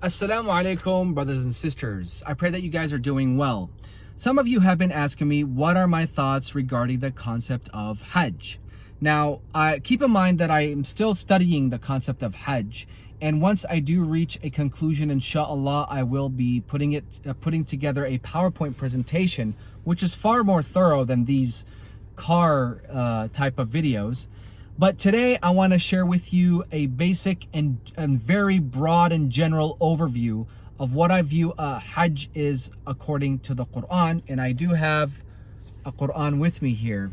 Assalamu alaikum, brothers and sisters. I pray that you guys are doing well. Some of you have been asking me what are my thoughts regarding the concept of Hajj. Now, keep in mind that I am still studying the concept of Hajj, and once I do reach a conclusion, inshallah, I will be putting together a PowerPoint presentation, which is far more thorough than these car type of videos. But today I want to share with you a basic and very broad and general overview of what I view Hajj is according to the Quran. And I do have a Quran with me here.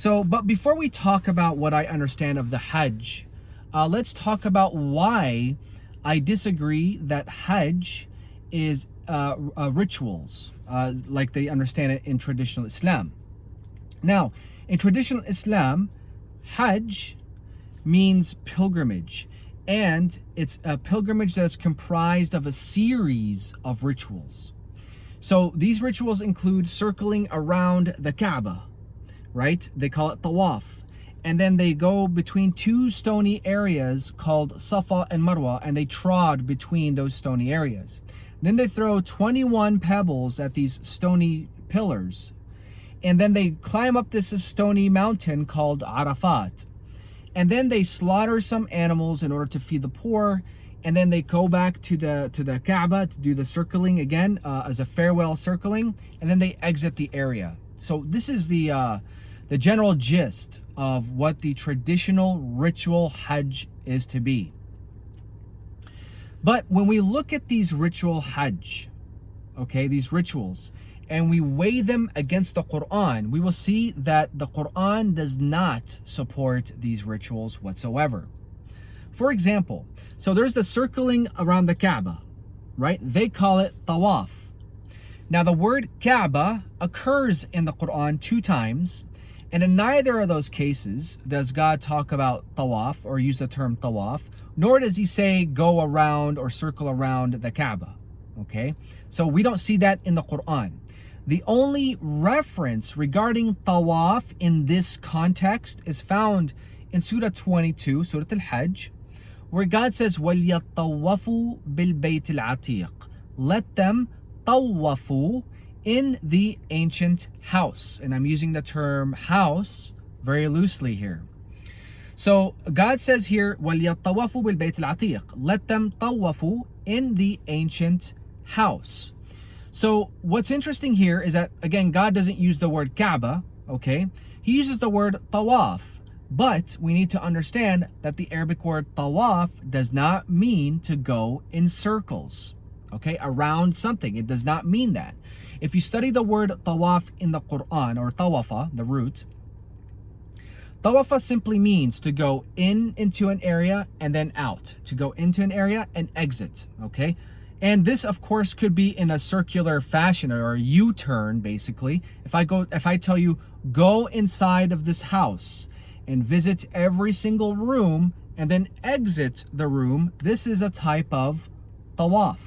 But before we talk about what I understand of the Hajj, let's talk about why I disagree that Hajj is rituals, like they understand it in traditional Islam. Now, in traditional Islam, Hajj means pilgrimage, and it's a pilgrimage that is comprised of a series of rituals. So these rituals include circling around the Kaaba, right? They call it tawaf. And then they go between two stony areas called Safa and Marwah, and they trod between those stony areas. Then they throw 21 pebbles at these stony pillars. And then they climb up this stony mountain called Arafat. And then they slaughter some animals in order to feed the poor. And then they go back to the Kaaba to do the circling again as a farewell circling. And then they exit the area. So this is the general gist of what the traditional ritual Hajj is to be. But when we look at these ritual Hajj, okay, these rituals, and we weigh them against the Quran, we will see that the Quran does not support these rituals whatsoever. For example, so there's the circling around the Kaaba, right? They call it tawaf. Now the word Kaaba occurs in the Quran 2 times, and in neither of those cases does God talk about tawaf or use the term tawaf, nor does he say go around or circle around the Kaaba, okay? So we don't see that in the Quran. The only reference regarding tawaf in this context is found in Surah 22, Surah Al-Hajj, where God says, وَلْيَطَّوَّفُوا بِالْبَيْتِ الْعَتِيقِ. Let them tawafu in the ancient house. And I'm using the term house very loosely here. So God says here, وَلْيَطَّوَّفُوا بِالْبَيْتِ الْعَتِيقِ. Let them tawafu in the ancient house. So what's interesting here is that, again, God doesn't use the word Kaaba, okay? He uses the word tawaf, but we need to understand that the Arabic word tawaf does not mean to go in circles, okay, around something. It does not mean that. If you study the word tawaf in the Quran, or tawafa, the root, tawafa simply means to go into an area and then out, to go into an area and exit, okay? And this, of course, could be in a circular fashion or a U-turn, basically. If I tell you, go inside of this house and visit every single room and then exit the room, this is a type of tawaf,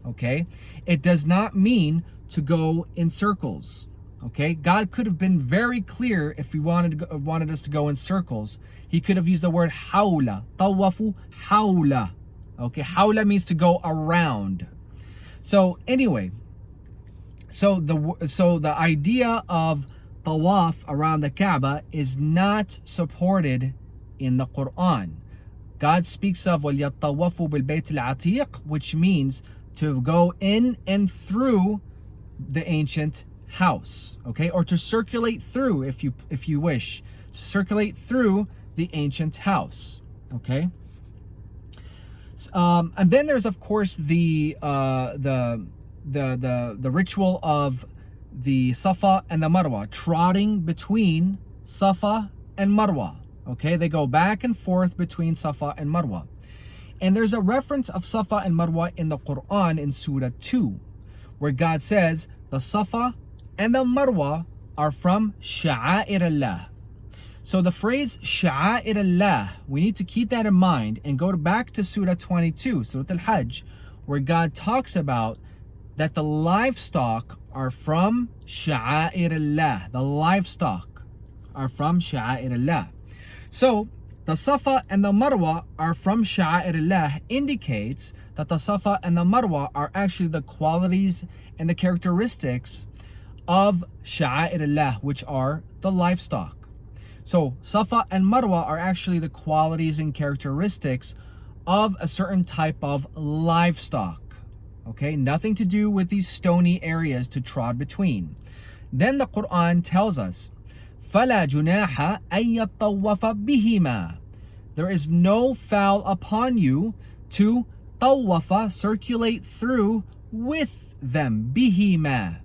okay? It does not mean to go in circles, okay? God could have been very clear if he wanted us to go in circles. He could have used the word hawla, tawafu hawla. Okay, hawla means to go around. So anyway, so the idea of tawaf around the Kaaba is not supported in the Quran. God speaks of وَلْيَطَّوَّفُوا بِالْبَيْتِ الْعَتِيقِ, which means to go in and through the ancient house, okay, or to circulate through, if you wish, circulate through the ancient house, okay. And then there's, of course, the ritual of the Safa and the Marwah, trotting between Safa and Marwah. Okay, they go back and forth between Safa and Marwah. And there's a reference of Safa and Marwah in the Quran in Surah 2, where God says the Safa and the Marwah are from Sha'air Allah. So the phrase Sha'air Allah, we need to keep that in mind and go back to Surah 22, Surah Al-Hajj, where God talks about that the livestock are from Sha'air Allah. The livestock are from Sha'air Allah. So the Safa and the Marwah are from Sha'airullah indicates that the Safa and the Marwah are actually the qualities and the characteristics of Sha'airullah, which are the livestock. So Safa and Marwah are actually the qualities and characteristics of a certain type of livestock. Okay, nothing to do with these stony areas to trod between. Then the Quran tells us, فَلَا جُنَاحَ أَن يَطَّوَّفَ بِهِمَا. There is no foul upon you to طَوَّفَ, circulate through with them, بِهِمَا.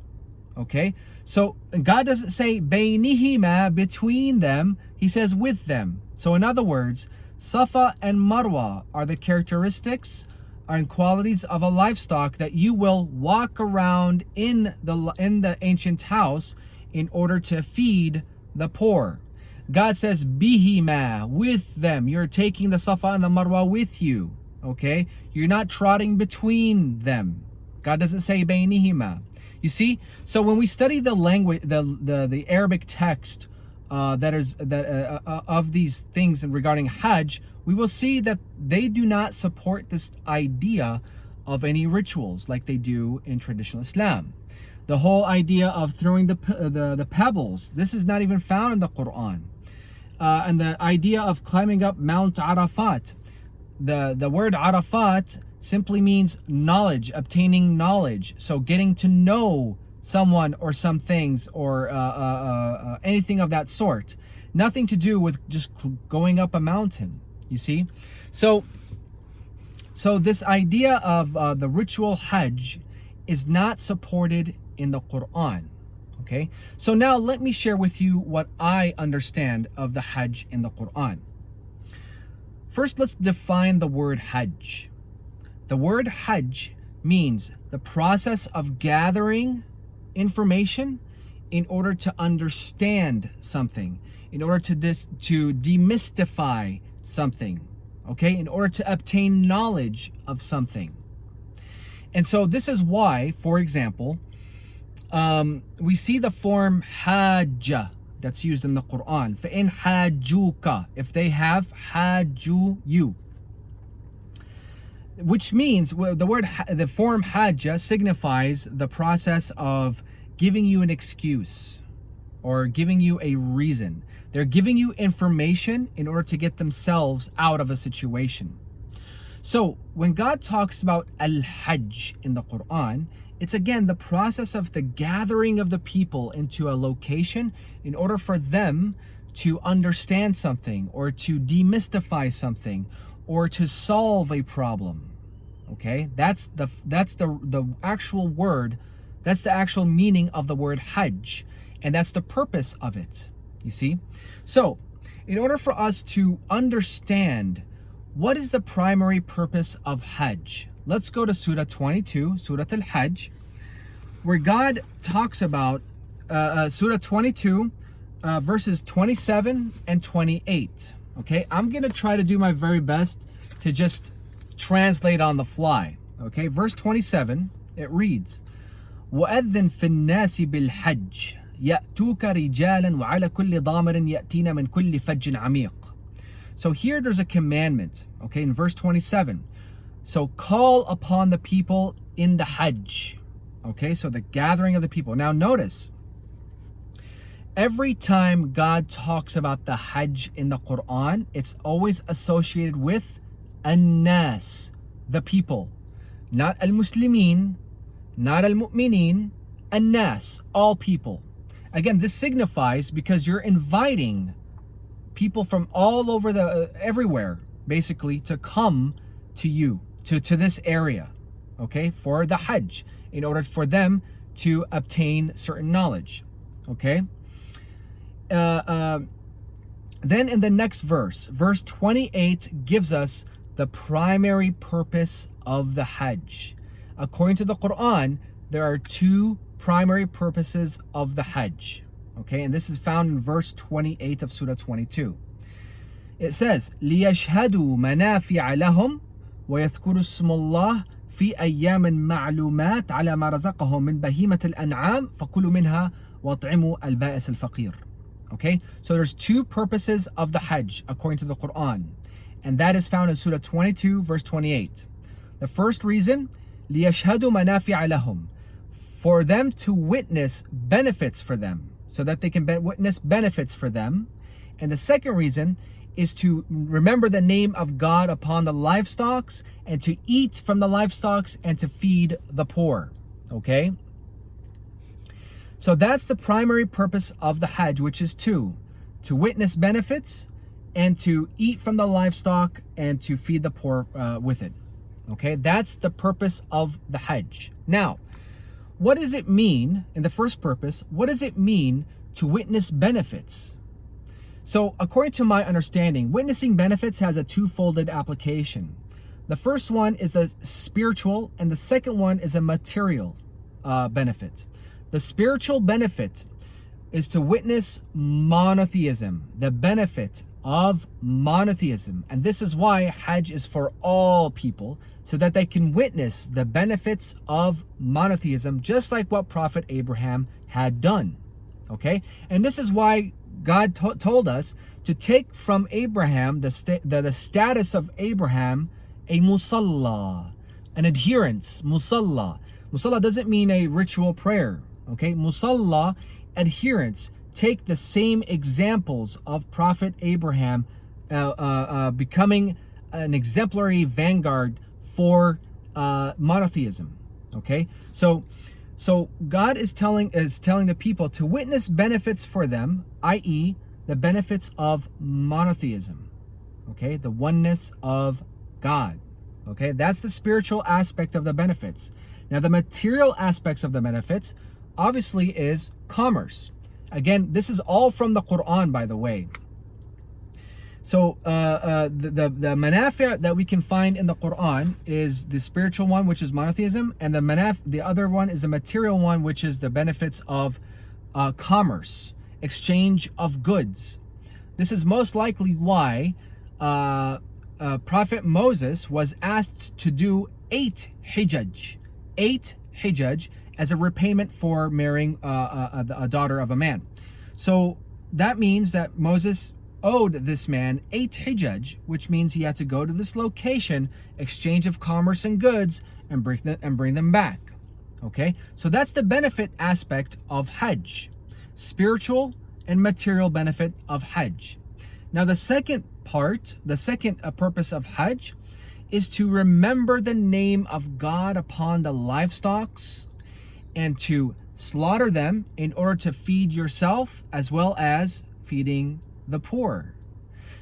Okay, so God doesn't say بَيْنِهِمَا, between them, He says with them. So in other words, Safa and Marwah are the characteristics and qualities of a livestock that you will walk around in the ancient house in order to feed the poor. God says bihima, with them. You're taking the Safa and the Marwah with you. Okay, you're not trotting between them. God doesn't say bainihima. You see, so when we study the language, the Arabic text of these things regarding Hajj, we will see that they do not support this idea of any rituals like they do in traditional Islam. The whole idea of throwing the pebbles, this is not even found in the Quran. And the idea of climbing up Mount Arafat, the word Arafat simply means knowledge, obtaining knowledge. So getting to know someone or some things or anything of that sort. Nothing to do with just going up a mountain, you see? So this idea of the ritual Hajj is not supported in the Quran, okay? So now let me share with you what I understand of the Hajj in the Quran. First, let's define the word Hajj. The word Hajj means the process of gathering information in order to understand something, in order to demystify something, okay, in order to obtain knowledge of something. And so this is why, for example, we see the form hajja that's used in the Quran. فَإِنْ حَاجُّوكَ, if they have hajju you, which means the form hajja signifies the process of giving you an excuse or giving you a reason. They're giving you information in order to get themselves out of a situation. So when God talks about al-Hajj in the Quran, it's again the process of the gathering of the people into a location in order for them to understand something or to demystify something or to solve a problem. Okay, that's the actual word, that's the actual meaning of the word Hajj, and that's the purpose of it. You see? So, in order for us to understand what is the primary purpose of Hajj, let's go to Surah 22, Surah Al-Hajj, where God talks about Surah 22, verses 27 and 28. Okay, I'm going to try to do my very best to just translate on the fly. Okay, verse 27, it reads, وَأَذِّن فِي النَّاسِ بِالْحَجِّ يَأْتُوكَ رِجَالًا وَعَلَى كُلِّ ضَامِرٍ يَأْتِينَ مِنْ كُلِّ فَجٍّ عَمِيقٍ. So here there's a commandment, okay, in verse 27. So call upon the people in the Hajj. Okay, so the gathering of the people. Now notice, every time God talks about the Hajj in the Quran, it's always associated with An-Nas, the people. Not Al-Muslimin, not Al-Mu'minin, An-Nas, all people. Again, this signifies because you're inviting people from all over everywhere, basically, to come to you, to this area, okay, for the Hajj, in order for them to obtain certain knowledge, okay? Then in the next verse, verse 28 gives us the primary purpose of the Hajj. According to the Quran, there are two primary purposes of the Hajj. Okay, and this is found in verse 28 of Surah 22. It says, لِيَشْهَدُوا مَنَافِعَ لَهُمْ وَيَذْكُرُوا اسْمَ اللَّهِ فِي أَيَّامٍ مَعْلُومَاتٍ عَلَى مَا رَزَقَهُم مِّن بَهِيمَةِ الْأَنْعَامِ فَكُلُوا مِنْهَا وَاطْعِمُوا الْبَائِسَ الْفَقِيرَ. Okay, so there's two purposes of the Hajj according to the Quran, and that is found in Surah 22, verse 28. The first reason, لِيَشْهَدُوا مَنَافِعَ لَهُمْ, for them to witness benefits for them, so that they can witness benefits for them. And the second reason is to remember the name of God upon the livestocks, and to eat from the livestocks, and to feed the poor. Okay? So that's the primary purpose of the Hajj, which is to witness benefits, and to eat from the livestock, and to feed the poor with it. Okay? That's the purpose of the Hajj. Now, what does it mean, in the first purpose, what does it mean to witness benefits? So according to my understanding, witnessing benefits has a two-folded application. The first one is the spiritual, and the second one is a material benefit. The spiritual benefit is to witness monotheism, the benefit of monotheism. And this is why Hajj is for all people, so that they can witness the benefits of monotheism, just like what Prophet Abraham had done. Okay? And this is why God told us to take from Abraham, the status of Abraham, a musalla, an adherence. Musalla doesn't mean a ritual prayer. Okay, musalla, adherence. Take the same examples of Prophet Abraham becoming an exemplary vanguard for monotheism. Okay, so God is telling the people to witness benefits for them, i.e., the benefits of monotheism. Okay, the oneness of God. Okay, that's the spiritual aspect of the benefits. Now, the material aspects of the benefits obviously is commerce. Again, this is all from the Quran, by the way. So the manafi' that we can find in the Quran is the spiritual one, which is monotheism, and the other one is the material one, which is the benefits of commerce, exchange of goods. This is most likely why Prophet Moses was asked to do 8 Hijaj as a repayment for marrying a daughter of a man. So that means that Moses owed this man 8 Hijaj, which means he had to go to this location, exchange of commerce and goods, and bring them back. Okay, so that's the benefit aspect of Hajj, spiritual and material benefit of Hajj. Now the second purpose of Hajj is to remember the name of God upon the livestocks, and to slaughter them in order to feed yourself as well as feeding the poor.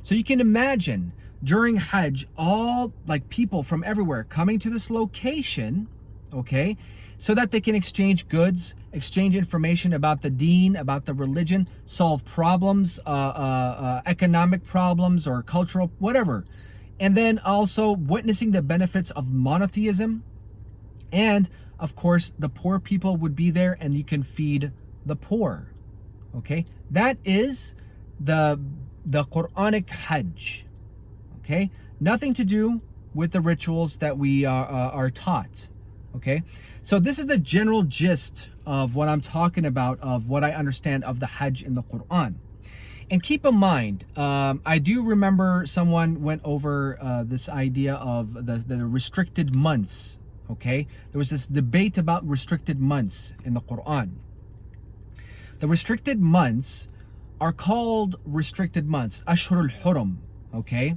So you can imagine during Hajj, all people from everywhere coming to this location, okay, so that they can exchange goods, exchange information about the deen, about the religion, solve problems, economic problems or cultural, whatever. And then also witnessing the benefits of monotheism. And of course, the poor people would be there, and you can feed the poor. Okay, that is the Quranic Hajj. Okay, nothing to do with the rituals that we are taught. Okay, so this is the general gist of what I'm talking about, of what I understand of the Hajj in the Quran. And keep in mind, I do remember someone went over this idea of the restricted months. Okay, there was this debate about restricted months in the Quran. The restricted months are called restricted months, Ashhurul Hurum, okay,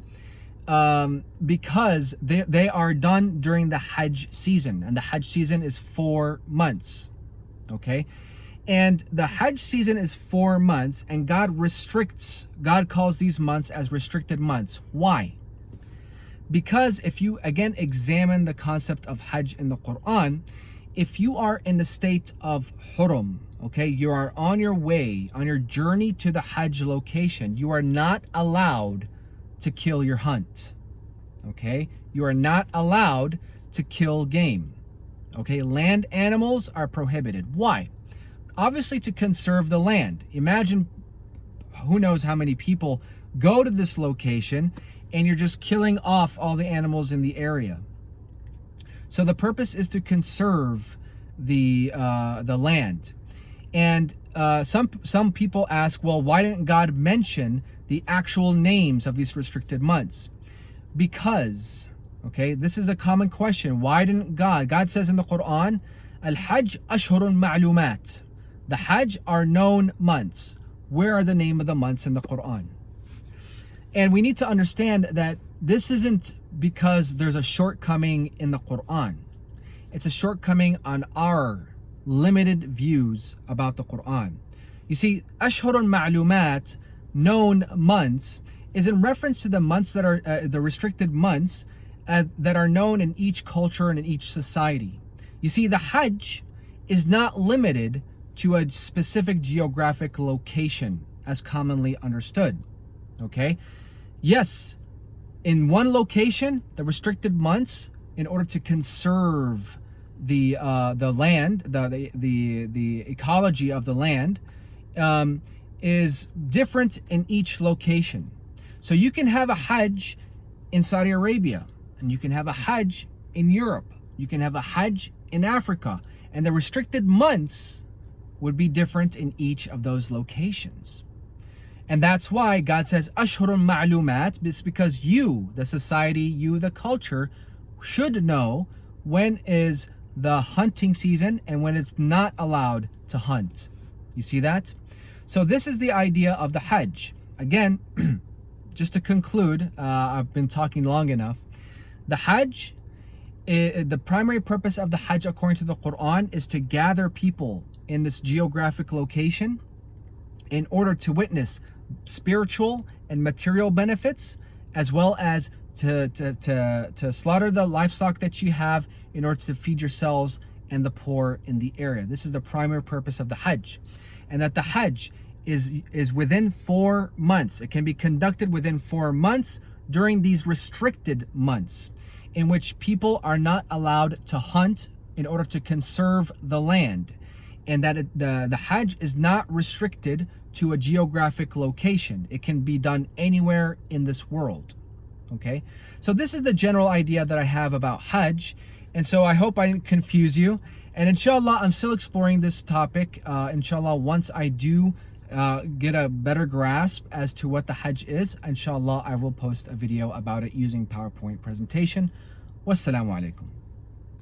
because they are done during the Hajj season, and the Hajj season is 4 months, okay, and the Hajj season is 4 months, and God calls these months as restricted months. Why? Because if you again examine the concept of Hajj in the Quran, if you are in the state of Hurum, okay, you are on your way, on your journey to the Hajj location, you are not allowed to kill your hunt. Okay, you are not allowed to kill game. Okay, land animals are prohibited. Why? Obviously to conserve the land. Imagine who knows how many people go to this location and you're just killing off all the animals in the area. So the purpose is to conserve the land. And some people ask, well, why didn't God mention the actual names of these restricted months? Because, okay, this is a common question. Why didn't God says in the Quran, Al-Hajj Ashhurun Ma'lumat. The Hajj are known months. Where are the name of the months in the Quran? And we need to understand that this isn't because there's a shortcoming in the Quran. It's a shortcoming on our limited views about the Quran. You see, Ashhurun Ma'lumat, known months, is in reference to the months that are the restricted months that are known in each culture and in each society. You see, the Hajj is not limited to a specific geographic location as commonly understood. Okay? Yes, in one location, the restricted months, in order to conserve the land, the ecology of the land, is different in each location. So you can have a Hajj in Saudi Arabia, and you can have a Hajj in Europe, you can have a Hajj in Africa, and the restricted months would be different in each of those locations. And that's why God says Ashhurun Ma'lumat. It's because you, the society, you, the culture, should know when is the hunting season and when it's not allowed to hunt. You see that? So this is the idea of the Hajj. Again, just to conclude, I've been talking long enough. The Hajj, the primary purpose of the Hajj according to the Quran is to gather people in this geographic location in order to witness spiritual and material benefits, as well as to slaughter the livestock that you have in order to feed yourselves and the poor in the area. This is the primary purpose of the Hajj. And that the Hajj is within 4 months. It can be conducted within 4 months during these restricted months, in which people are not allowed to hunt in order to conserve the land. And that the Hajj is not restricted to a geographic location. It can be done anywhere in this world. Okay, so this is the general idea that I have about Hajj. And so I hope I didn't confuse you. And inshallah, I'm still exploring this topic. Inshallah, once I do get a better grasp as to what the Hajj is, inshallah, I will post a video about it using PowerPoint presentation. Wassalamu alaikum.